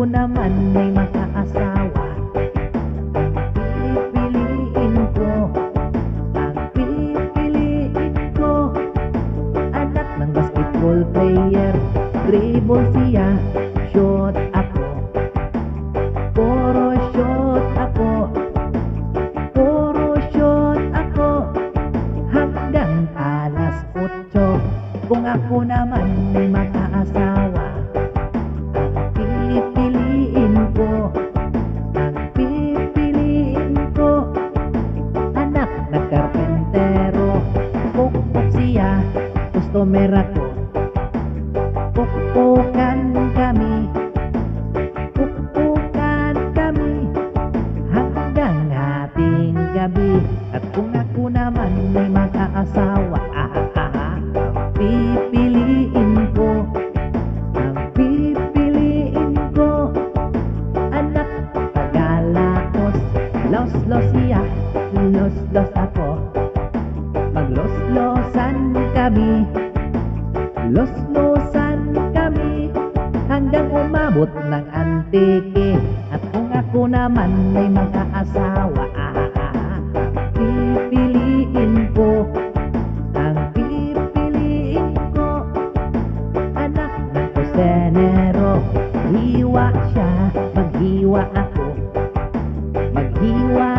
naman ay mag-aasawa, pipiliin ko, ang pipiliin ko, anak ng basketball player. Dribble siya, shot ako, puro shot ako, puro shot ako, hanggang alas 8. Kung ako naman ay mag-aasawa, pipiliin ko, ang pipiliin ko, anak ng karpentero. Pukpok siya, customer ako, pukpukan kami, pukpukan kami, hanggang hating gabi. At kung ako naman ay mag-aasawa, pipiliin ko, ang pipiliin ko, anak Tagalaos. Los-los siya, los-los ako, maglos-losan kami, los-losan kami, hanggang umabot ng antike. At kung ako naman ay mag-aasawa, pipiliin ko, ang pipiliin ko, anak ng kusenero. Hiwa siya, maghiwa ako, maghiwa